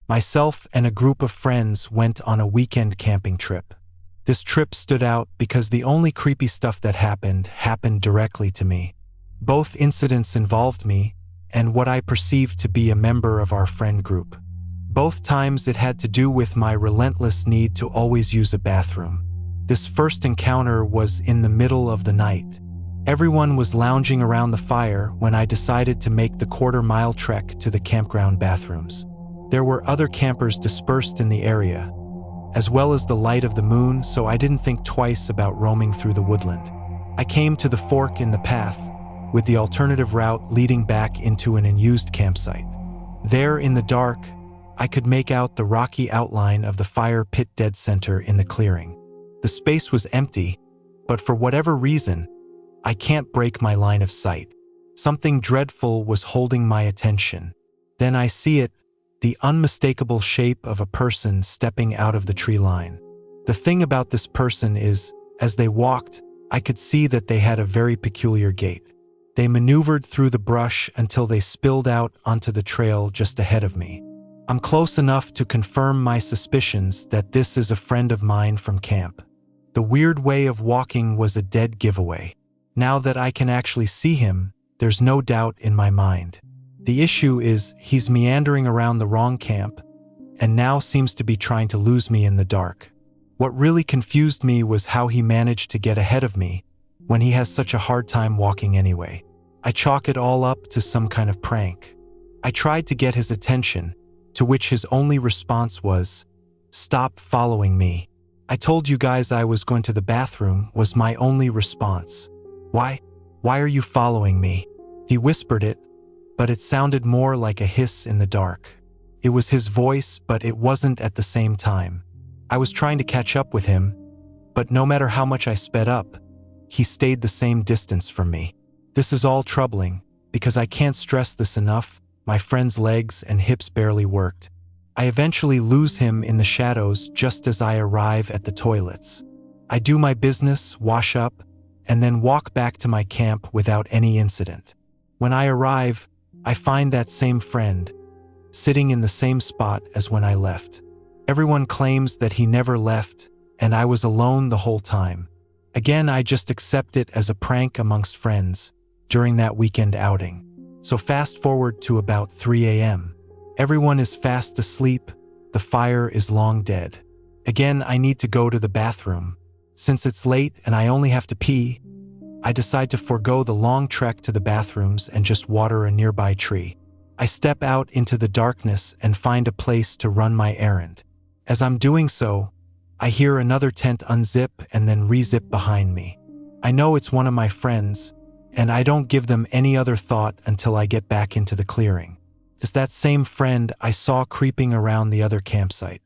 Myself and a group of friends went on a weekend camping trip. This trip stood out because the only creepy stuff that happened directly to me. Both incidents involved me and what I perceived to be a member of our friend group. Both times it had to do with my relentless need to always use a bathroom. This first encounter was in the middle of the night. Everyone was lounging around the fire when I decided to make the quarter-mile trek to the campground bathrooms. There were other campers dispersed in the area, as well as the light of the moon, so I didn't think twice about roaming through the woodland. I came to the fork in the path, with the alternative route leading back into an unused campsite. There in the dark, I could make out the rocky outline of the fire pit dead center in the clearing. The space was empty, but for whatever reason, I can't break my line of sight. Something dreadful was holding my attention. Then I see it, the unmistakable shape of a person stepping out of the tree line. The thing about this person is, as they walked, I could see that they had a very peculiar gait. They maneuvered through the brush until they spilled out onto the trail just ahead of me. I'm close enough to confirm my suspicions that this is a friend of mine from camp. The weird way of walking was a dead giveaway. Now that I can actually see him, there's no doubt in my mind. The issue is he's meandering around the wrong camp and now seems to be trying to lose me in the dark. What really confused me was how he managed to get ahead of me when he has such a hard time walking anyway. I chalk it all up to some kind of prank. I tried to get his attention, to which his only response was, "Stop following me." "I told you guys I was going to the bathroom," was my only response. Why are you following me?" He whispered it, but it sounded more like a hiss in the dark. It was his voice, but it wasn't at the same time. I was trying to catch up with him, but no matter how much I sped up, he stayed the same distance from me. This is all troubling, because I can't stress this enough. My friend's legs and hips barely worked. I eventually lose him in the shadows just as I arrive at the toilets. I do my business, wash up, and then walk back to my camp without any incident. When I arrive, I find that same friend, sitting in the same spot as when I left. Everyone claims that he never left, and I was alone the whole time. Again, I just accept it as a prank amongst friends during that weekend outing. So fast forward to about 3 a.m. Everyone is fast asleep, the fire is long dead. Again, I need to go to the bathroom. Since it's late and I only have to pee, I decide to forego the long trek to the bathrooms and just water a nearby tree. I step out into the darkness and find a place to run my errand. As I'm doing so, I hear another tent unzip and then re-zip behind me. I know it's one of my friends, and I don't give them any other thought until I get back into the clearing. It's that same friend I saw creeping around the other campsite.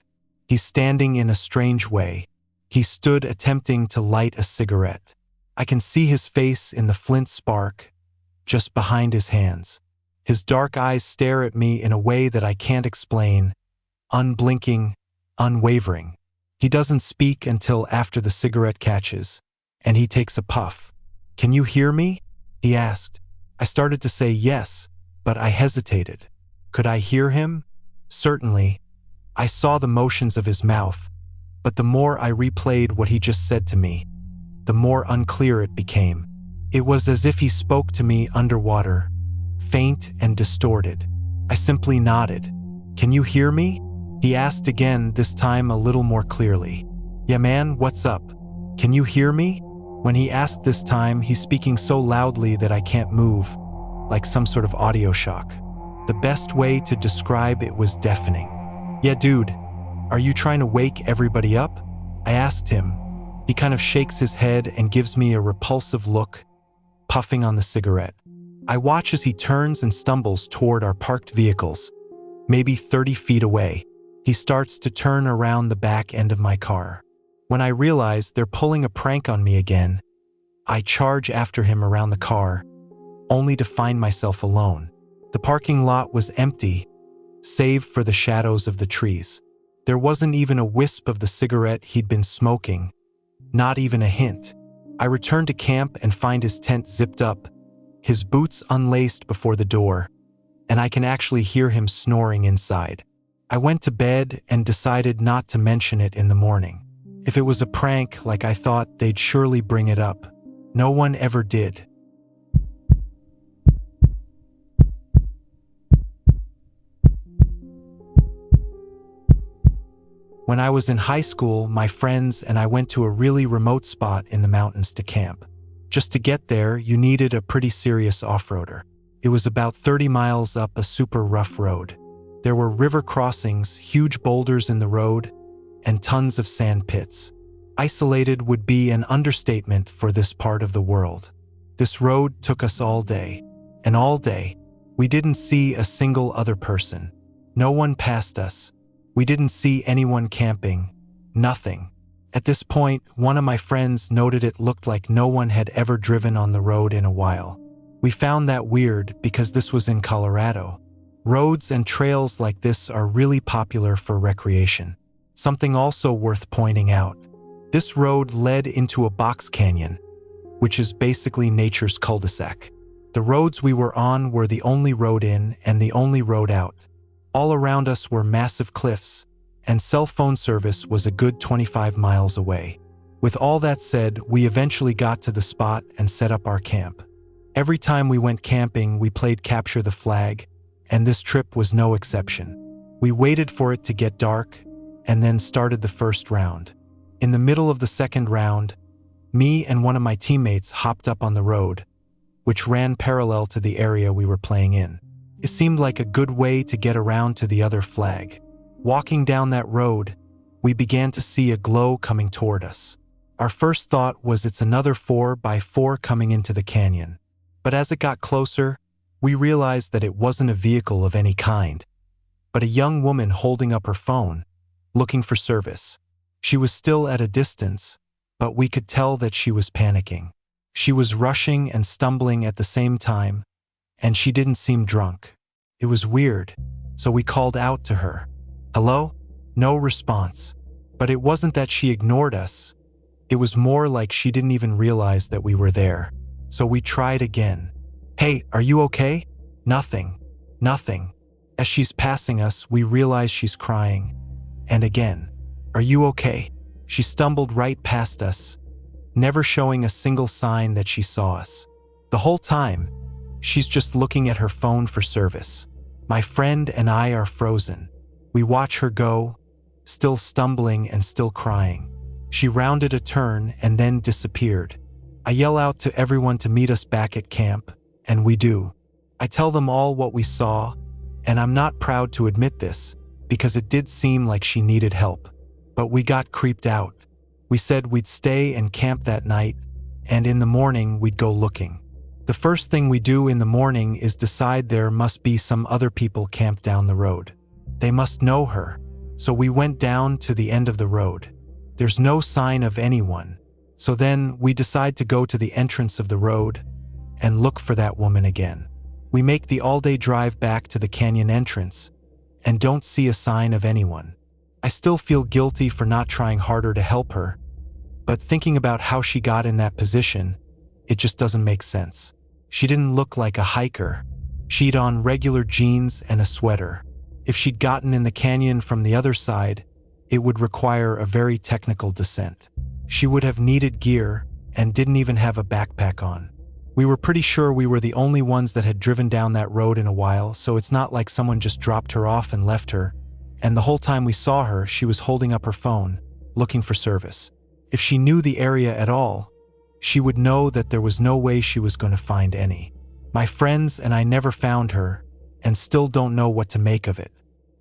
He's standing in a strange way. He stood attempting to light a cigarette. I can see his face in the flint spark, just behind his hands. His dark eyes stare at me in a way that I can't explain, unblinking, unwavering. He doesn't speak until after the cigarette catches, and he takes a puff. "Can you hear me?" he asked. I started to say yes, but I hesitated. Could I hear him? Certainly. I saw the motions of his mouth, but the more I replayed what he just said to me, the more unclear it became. It was as if he spoke to me underwater, faint and distorted. I simply nodded. "Can you hear me?" he asked again, this time a little more clearly. "Yeah man, what's up? Can you hear me?" When he asked this time, he's speaking so loudly that I can't move, like some sort of audio shock. The best way to describe it was deafening. "Yeah dude, are you trying to wake everybody up?" I asked him. He kind of shakes his head and gives me a repulsive look, puffing on the cigarette. I watch as he turns and stumbles toward our parked vehicles, maybe 30 feet away. He starts to turn around the back end of my car. When I realize they're pulling a prank on me again, I charge after him around the car, only to find myself alone. The parking lot was empty, save for the shadows of the trees. There wasn't even a wisp of the cigarette he'd been smoking, not even a hint. I return to camp and find his tent zipped up, his boots unlaced before the door, and I can actually hear him snoring inside. I went to bed and decided not to mention it in the morning. If it was a prank, like I thought, they'd surely bring it up. No one ever did. When I was in high school, my friends and I went to a really remote spot in the mountains to camp. Just to get there, you needed a pretty serious off-roader. It was about 30 miles up a super rough road. There were river crossings, huge boulders in the road, and tons of sand pits. Isolated would be an understatement for this part of the world. This road took us all day, and all day, we didn't see a single other person. No one passed us. We didn't see anyone camping. Nothing. At this point, one of my friends noted it looked like no one had ever driven on the road in a while. We found that weird because this was in Colorado. Roads and trails like this are really popular for recreation. Something also worth pointing out. This road led into a box canyon, which is basically nature's cul-de-sac. The roads we were on were the only road in and the only road out. All around us were massive cliffs, and cell phone service was a good 25 miles away. With all that said, we eventually got to the spot and set up our camp. Every time we went camping, we played capture the flag, and this trip was no exception. We waited for it to get dark, and then started the first round. In the middle of the second round, me and one of my teammates hopped up on the road, which ran parallel to the area we were playing in. It seemed like a good way to get around to the other flag. Walking down that road, we began to see a glow coming toward us. Our first thought was it's another 4x4 coming into the canyon. But as it got closer, we realized that it wasn't a vehicle of any kind, but a young woman holding up her phone, looking for service. She was still at a distance, but we could tell that she was panicking. She was rushing and stumbling at the same time, and she didn't seem drunk. It was weird, so we called out to her. "Hello?" No response. But it wasn't that she ignored us. It was more like she didn't even realize that we were there. So we tried again. "Hey, are you okay?" Nothing. Nothing. As she's passing us, we realize she's crying. And again, "Are you okay?" She stumbled right past us, never showing a single sign that she saw us. The whole time, she's just looking at her phone for service. My friend and I are frozen. We watch her go, still stumbling and still crying. She rounded a turn and then disappeared. I yell out to everyone to meet us back at camp, and we do. I tell them all what we saw, and I'm not proud to admit this, because it did seem like she needed help. But we got creeped out. We said we'd stay and camp that night, and in the morning we'd go looking. The first thing we do in the morning is decide there must be some other people camped down the road. They must know her. So we went down to the end of the road. There's no sign of anyone. So then we decide to go to the entrance of the road and look for that woman again. We make the all-day drive back to the canyon entrance and don't see a sign of anyone. I still feel guilty for not trying harder to help her, but thinking about how she got in that position, it just doesn't make sense. She didn't look like a hiker. She'd on regular jeans and a sweater. If she'd gotten in the canyon from the other side, it would require a very technical descent. She would have needed gear and didn't even have a backpack on. We were pretty sure we were the only ones that had driven down that road in a while, so it's not like someone just dropped her off and left her. And the whole time we saw her, she was holding up her phone, looking for service. If she knew the area at all, she would know that there was no way she was going to find any. My friends and I never found her, and still don't know what to make of it.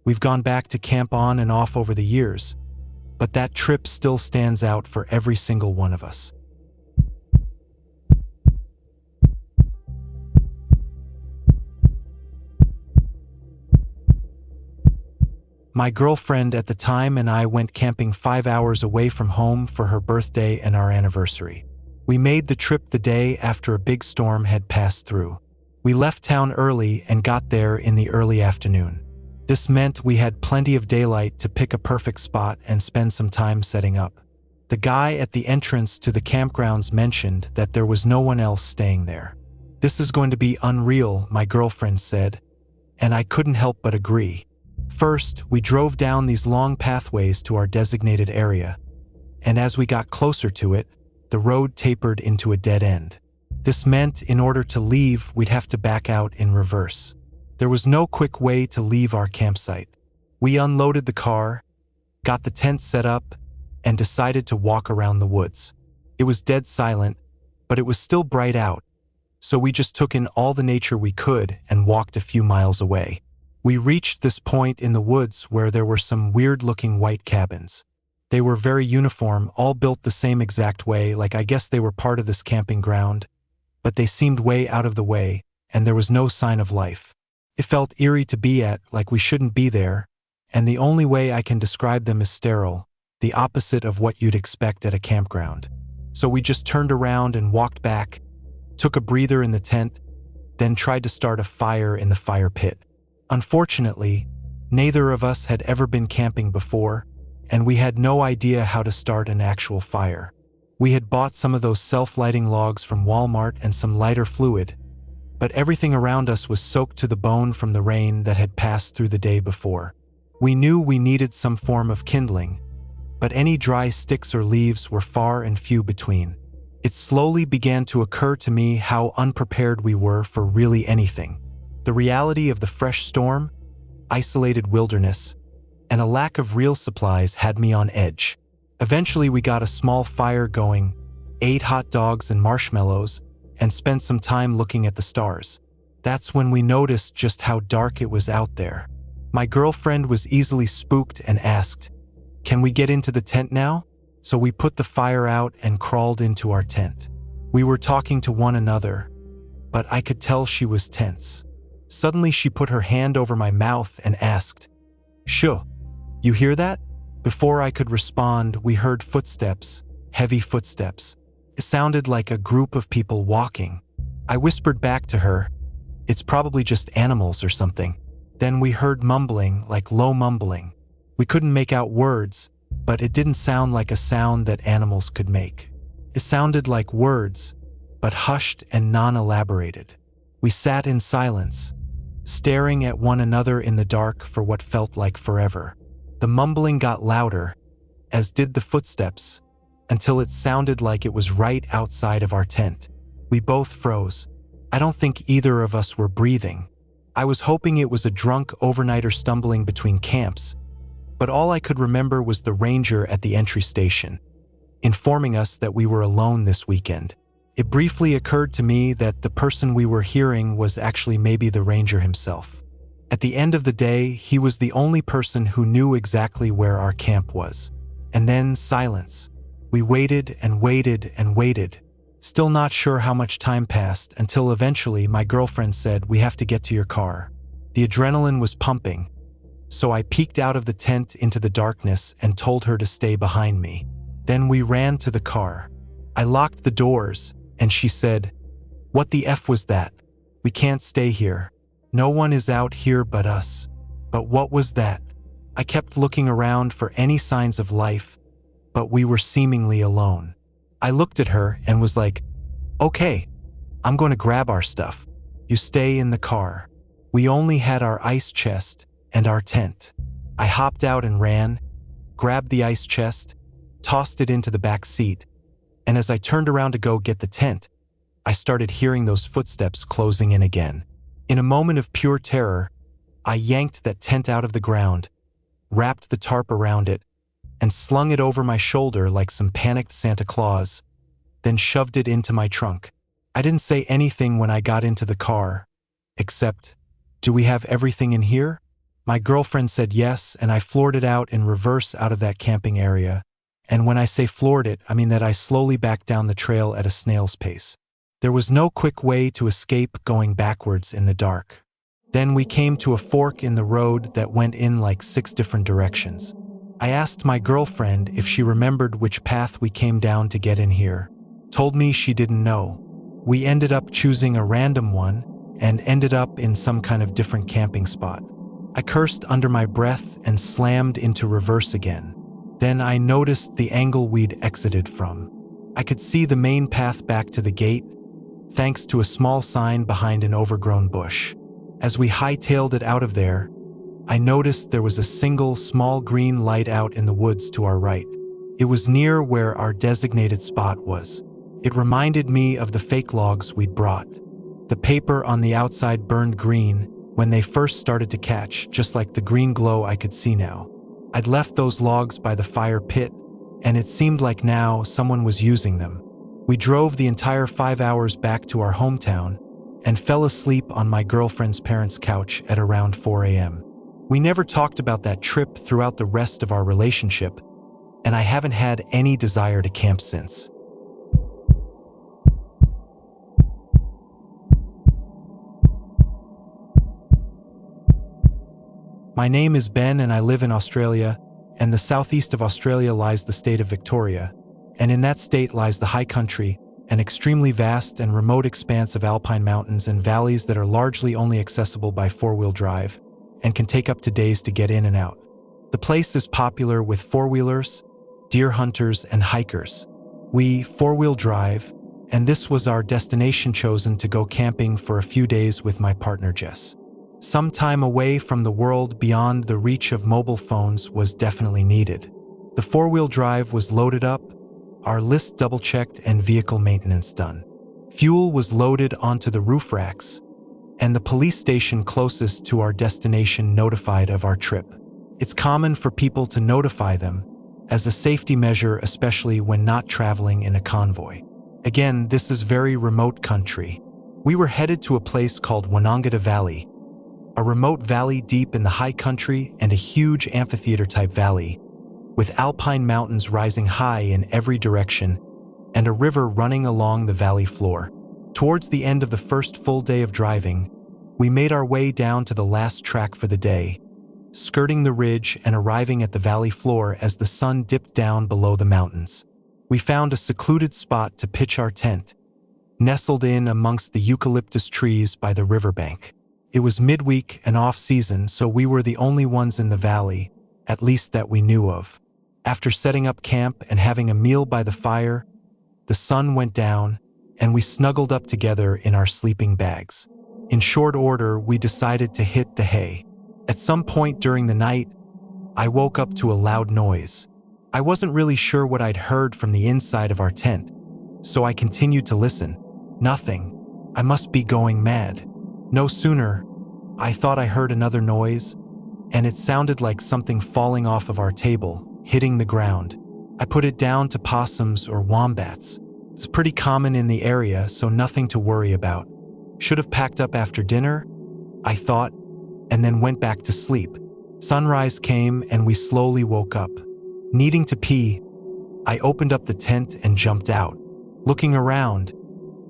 We've gone back to camp on and off over the years, but that trip still stands out for every single one of us. My girlfriend at the time and I went camping 5 hours away from home for her birthday and our anniversary. We made the trip the day after a big storm had passed through. We left town early and got there in the early afternoon. This meant we had plenty of daylight to pick a perfect spot and spend some time setting up. The guy at the entrance to the campgrounds mentioned that there was no one else staying there. "This is going to be unreal," my girlfriend said, and I couldn't help but agree. First, we drove down these long pathways to our designated area, and as we got closer to it, the road tapered into a dead end. This meant in order to leave, we'd have to back out in reverse. There was no quick way to leave our campsite. We unloaded the car, got the tent set up, and decided to walk around the woods. It was dead silent, but it was still bright out, so we just took in all the nature we could and walked a few miles away. We reached this point in the woods where there were some weird-looking white cabins. They were very uniform, all built the same exact way, like I guess they were part of this camping ground, but they seemed way out of the way, and there was no sign of life. It felt eerie to be at, like we shouldn't be there, and the only way I can describe them is sterile, the opposite of what you'd expect at a campground. So we just turned around and walked back, took a breather in the tent, then tried to start a fire in the fire pit. Unfortunately, neither of us had ever been camping before, and we had no idea how to start an actual fire. We had bought some of those self-lighting logs from Walmart and some lighter fluid, but everything around us was soaked to the bone from the rain that had passed through the day before. We knew we needed some form of kindling, but any dry sticks or leaves were far and few between. It slowly began to occur to me how unprepared we were for really anything. The reality of the fresh storm, isolated wilderness, and a lack of real supplies had me on edge. Eventually we got a small fire going, ate hot dogs and marshmallows, and spent some time looking at the stars. That's when we noticed just how dark it was out there. My girlfriend was easily spooked and asked, "Can we get into the tent now?" So we put the fire out and crawled into our tent. We were talking to one another, but I could tell she was tense. Suddenly she put her hand over my mouth and asked, "Shoo, you hear that?" Before I could respond, we heard footsteps, heavy footsteps. It sounded like a group of people walking. I whispered back to her, "It's probably just animals or something." Then we heard mumbling, like low mumbling. We couldn't make out words, but it didn't sound like a sound that animals could make. It sounded like words, but hushed and non-elaborated. We sat in silence, staring at one another in the dark for what felt like forever. The mumbling got louder, as did the footsteps, until it sounded like it was right outside of our tent. We both froze. I don't think either of us were breathing. I was hoping it was a drunk overnighter stumbling between camps, but all I could remember was the ranger at the entry station, informing us that we were alone this weekend. It briefly occurred to me that the person we were hearing was actually maybe the ranger himself. At the end of the day, he was the only person who knew exactly where our camp was. And then silence. We waited and waited and waited, still not sure how much time passed, until eventually my girlfriend said, "We have to get to your car." The adrenaline was pumping, so I peeked out of the tent into the darkness and told her to stay behind me. Then we ran to the car. I locked the doors, and she said, "What the F was that? We can't stay here. No one is out here but us." But what was that? I kept looking around for any signs of life, but we were seemingly alone. I looked at her and was like, "Okay, I'm going to grab our stuff. You stay in the car." We only had our ice chest and our tent. I hopped out and ran, grabbed the ice chest, tossed it into the back seat, and as I turned around to go get the tent, I started hearing those footsteps closing in again. In a moment of pure terror, I yanked that tent out of the ground, wrapped the tarp around it, and slung it over my shoulder like some panicked Santa Claus, then shoved it into my trunk. I didn't say anything when I got into the car, except, "Do we have everything in here?" My girlfriend said yes, and I floored it out in reverse out of that camping area. And when I say floored it, I mean that I slowly backed down the trail at a snail's pace. There was no quick way to escape going backwards in the dark. Then we came to a fork in the road that went in like 6 different directions. I asked my girlfriend if she remembered which path we came down to get in here. Told me she didn't know. We ended up choosing a random one and ended up in some kind of different camping spot. I cursed under my breath and slammed into reverse again. Then I noticed the angle we'd exited from. I could see the main path back to the gate, thanks to a small sign behind an overgrown bush. As we hightailed it out of there, I noticed there was a single small green light out in the woods to our right. It was near where our designated spot was. It reminded me of the fake logs we'd brought. The paper on the outside burned green when they first started to catch, just like the green glow I could see now. I'd left those logs by the fire pit, and it seemed like now someone was using them. We drove the entire 5 hours back to our hometown and fell asleep on my girlfriend's parents' couch at around 4 a.m. We never talked about that trip throughout the rest of our relationship, and I haven't had any desire to camp since. My name is Ben and I live in Australia, and the southeast of Australia lies the state of Victoria, and in that state lies the high country, an extremely vast and remote expanse of alpine mountains and valleys that are largely only accessible by four-wheel drive and can take up to days to get in and out. The place is popular with four-wheelers, deer hunters, and hikers. We four-wheel drive, and this was our destination chosen to go camping for a few days with my partner Jess. Some time away from the world beyond the reach of mobile phones was definitely needed. The four-wheel drive was loaded up, our list double-checked, and vehicle maintenance done. Fuel was loaded onto the roof racks, and the police station closest to our destination notified of our trip. It's common for people to notify them as a safety measure, especially when not traveling in a convoy. Again, this is very remote country. We were headed to a place called Wanangata Valley, a remote valley deep in the high country and a huge amphitheater-type valley, with alpine mountains rising high in every direction and a river running along the valley floor. Towards the end of the first full day of driving, we made our way down to the last track for the day, skirting the ridge and arriving at the valley floor as the sun dipped down below the mountains. We found a secluded spot to pitch our tent, nestled in amongst the eucalyptus trees by the riverbank. It was midweek and off-season, so we were the only ones in the valley, at least that we knew of. After setting up camp and having a meal by the fire, the sun went down and we snuggled up together in our sleeping bags. In short order, we decided to hit the hay. At some point during the night, I woke up to a loud noise. I wasn't really sure what I'd heard from the inside of our tent, so I continued to listen. Nothing. I must be going mad. No sooner, I thought I heard another noise, and it sounded like something falling off of our table, hitting the ground. I put it down to possums or wombats. It's pretty common in the area, so nothing to worry about. Should have packed up after dinner, I thought, and then went back to sleep. Sunrise came and we slowly woke up. Needing to pee, I opened up the tent and jumped out. Looking around,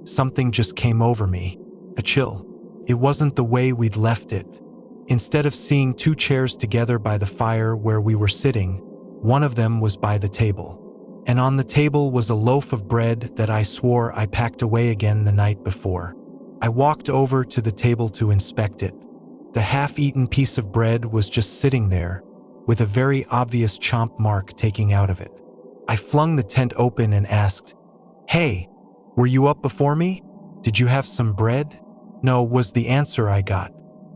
something just came over me. A chill. It wasn't the way we'd left it. Instead of seeing two chairs together by the fire where we were sitting, one of them was by the table. And on the table was a loaf of bread that I swore I packed away again the night before. I walked over to the table to inspect it. The half-eaten piece of bread was just sitting there, with a very obvious chomp mark taking out of it. I flung the tent open and asked, "Hey, were you up before me? Did you have some bread?" "No," was the answer I got.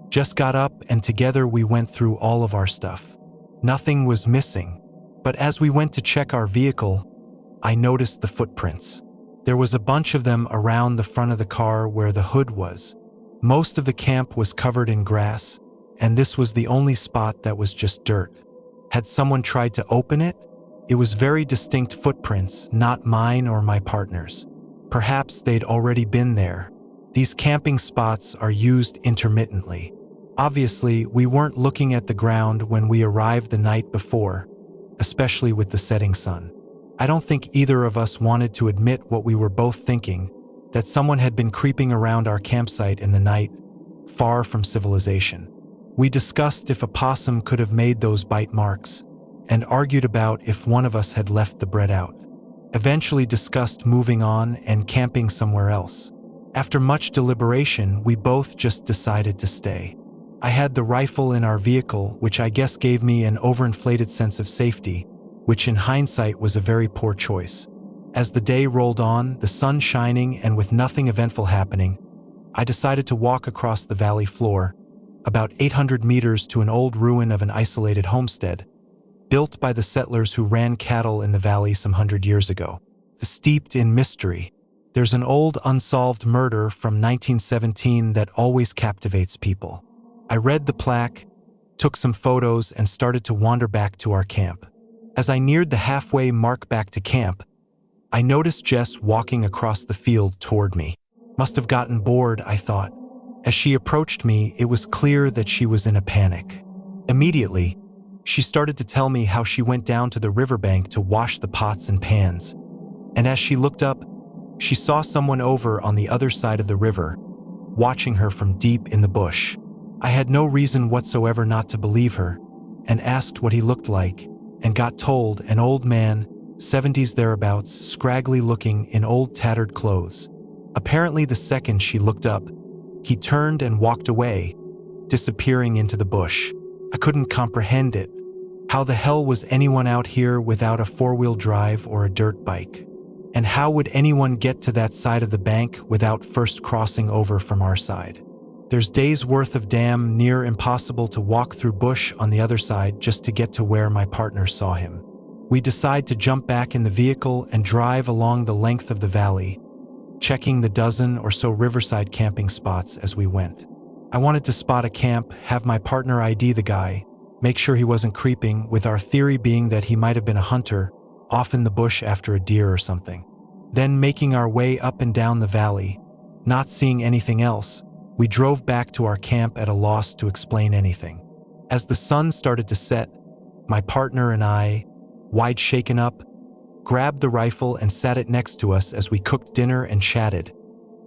Just got up and together we went through all of our stuff. Nothing was missing, but as we went to check our vehicle, I noticed the footprints. There was a bunch of them around the front of the car where the hood was. Most of the camp was covered in grass, and this was the only spot that was just dirt. Had someone tried to open it? It was very distinct footprints, not mine or my partner's. Perhaps they'd already been there. These camping spots are used intermittently. Obviously, we weren't looking at the ground when we arrived the night before, especially with the setting sun. I don't think either of us wanted to admit what we were both thinking, that someone had been creeping around our campsite in the night, far from civilization. We discussed if a possum could have made those bite marks, and argued about if one of us had left the bread out. Eventually discussed moving on and camping somewhere else. After much deliberation, we both just decided to stay. I had the rifle in our vehicle, which I guess gave me an overinflated sense of safety, which in hindsight was a very poor choice. As the day rolled on, the sun shining and with nothing eventful happening, I decided to walk across the valley floor, about 800 meters to an old ruin of an isolated homestead, built by the settlers who ran cattle in the valley some 100 years ago. Steeped in mystery, there's an old unsolved murder from 1917 that always captivates people. I read the plaque, took some photos, and started to wander back to our camp. As I neared the halfway mark back to camp, I noticed Jess walking across the field toward me. Must have gotten bored, I thought. As she approached me, it was clear that she was in a panic. Immediately, she started to tell me how she went down to the riverbank to wash the pots and pans. And as she looked up, she saw someone over on the other side of the river, watching her from deep in the bush. I had no reason whatsoever not to believe her, and asked what he looked like, and got told an old man, 70s thereabouts, scraggly looking in old tattered clothes. Apparently the second she looked up, he turned and walked away, disappearing into the bush. I couldn't comprehend it. How the hell was anyone out here without a four-wheel drive or a dirt bike? And how would anyone get to that side of the bank without first crossing over from our side? There's days worth of damn near impossible to walk through bush on the other side just to get to where my partner saw him. We decide to jump back in the vehicle and drive along the length of the valley, checking the dozen or so riverside camping spots as we went. I wanted to spot a camp, have my partner ID the guy, make sure he wasn't creeping, with our theory being that he might have been a hunter, off in the bush after a deer or something. Then making our way up and down the valley, not seeing anything else, we drove back to our camp at a loss to explain anything. As the sun started to set, my partner and I, wide shaken up, grabbed the rifle and sat it next to us as we cooked dinner and chatted,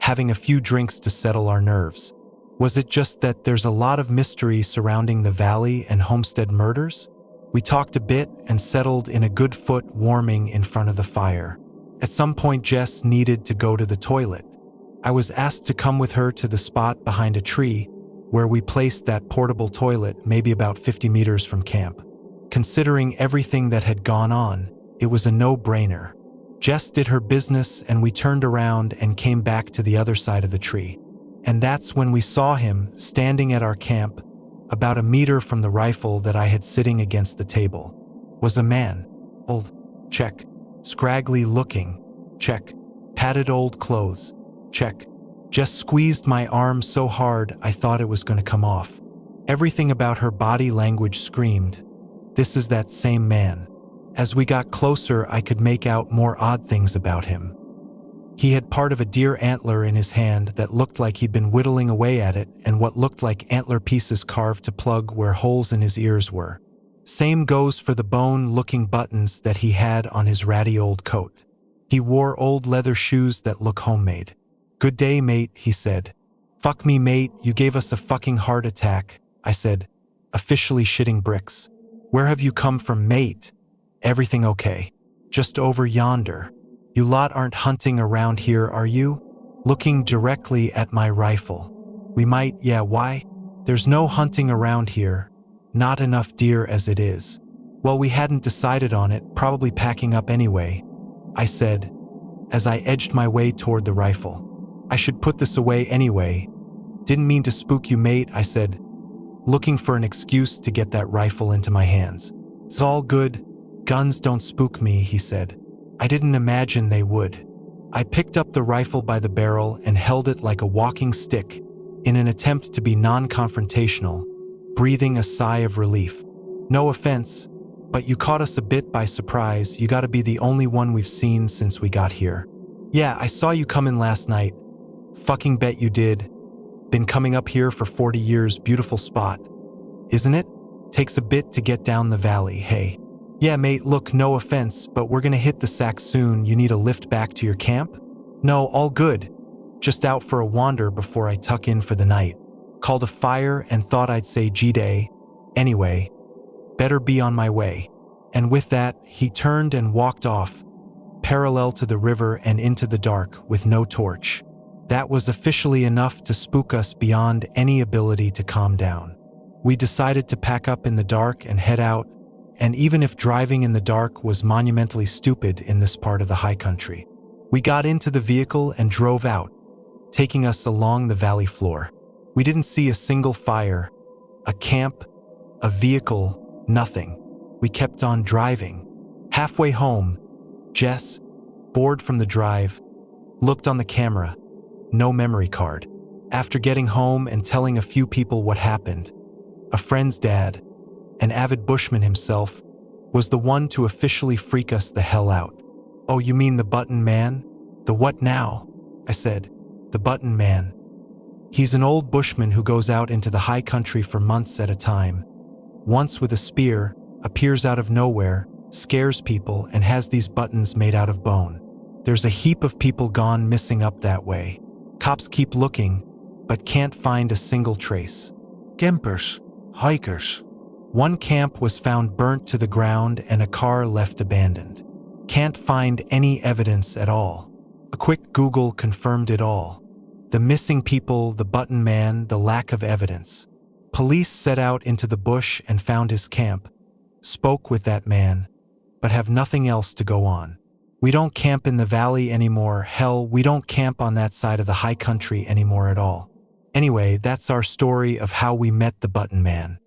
having a few drinks to settle our nerves. Was it just that there's a lot of mystery surrounding the valley and homestead murders? We talked a bit and settled in a good foot warming in front of the fire. At some point, Jess needed to go to the toilet. I was asked to come with her to the spot behind a tree where we placed that portable toilet, maybe about 50 meters from camp. Considering everything that had gone on, it was a no-brainer. Jess did her business and we turned around and came back to the other side of the tree. And that's when we saw him standing at our camp, about a meter from the rifle that I had sitting against the table. Was a man. Old. Check. Scraggly looking. Check. Padded old clothes. Check. Jess squeezed my arm so hard I thought it was going to come off. Everything about her body language screamed, "This is that same man." As we got closer, I could make out more odd things about him. He had part of a deer antler in his hand that looked like he'd been whittling away at it, and what looked like antler pieces carved to plug where holes in his ears were. Same goes for the bone-looking buttons that he had on his ratty old coat. He wore old leather shoes that look homemade. "Good day, mate," he said. "Fuck me, mate, you gave us a fucking heart attack," I said, officially shitting bricks. "Where have you come from, mate?" "Everything okay. Just over yonder." "You lot aren't hunting around here, are you?" Looking directly at my rifle. "We might, yeah, why?" "There's no hunting around here. Not enough deer as it is." "Well, we hadn't decided on it, probably packing up anyway," I said, as I edged my way toward the rifle. "I should put this away anyway." "Didn't mean to spook you, mate," I said, looking for an excuse to get that rifle into my hands. "It's all good. Guns don't spook me," he said. I didn't imagine they would. I picked up the rifle by the barrel and held it like a walking stick in an attempt to be non-confrontational, breathing a sigh of relief. "No offense, but you caught us a bit by surprise. You gotta be the only one we've seen since we got here." "Yeah, I saw you come in last night." "Fucking bet you did. Been coming up here for 40 years, beautiful spot. Isn't it? Takes a bit to get down the valley, hey." "Yeah, mate, look, no offense, but we're gonna hit the sack soon. You need a lift back to your camp?" "No, all good. Just out for a wander before I tuck in for the night. Called a fire and thought I'd say G-Day. Anyway, better be on my way." And with that, he turned and walked off, parallel to the river and into the dark with no torch. That was officially enough to spook us beyond any ability to calm down. We decided to pack up in the dark and head out, and even if driving in the dark was monumentally stupid in this part of the high country, we got into the vehicle and drove out, taking us along the valley floor. We didn't see a single fire, A camp, a vehicle, nothing. We kept on driving. Halfway home, Jess, bored from the drive, looked on the camera. No memory card. After getting home and telling a few people what happened, a friend's dad, an avid bushman himself, was the one to officially freak us the hell out. "Oh, you mean the button man?" "The what now?" I said. "The button man. He's an old bushman who goes out into the high country for months at a time. Once with a spear, appears out of nowhere, scares people, and has these buttons made out of bone. There's a heap of people gone missing up that way. Cops keep looking, but can't find a single trace. Campers, hikers. One camp was found burnt to the ground and a car left abandoned. Can't find any evidence at all. A quick Google confirmed it all. The missing people, the button man, the lack of evidence. Police set out into the bush and found his camp, spoke with that man, but have nothing else to go on. We don't camp in the valley anymore. Hell, we don't camp on that side of the high country anymore at all. Anyway, that's our story of how we met the button man.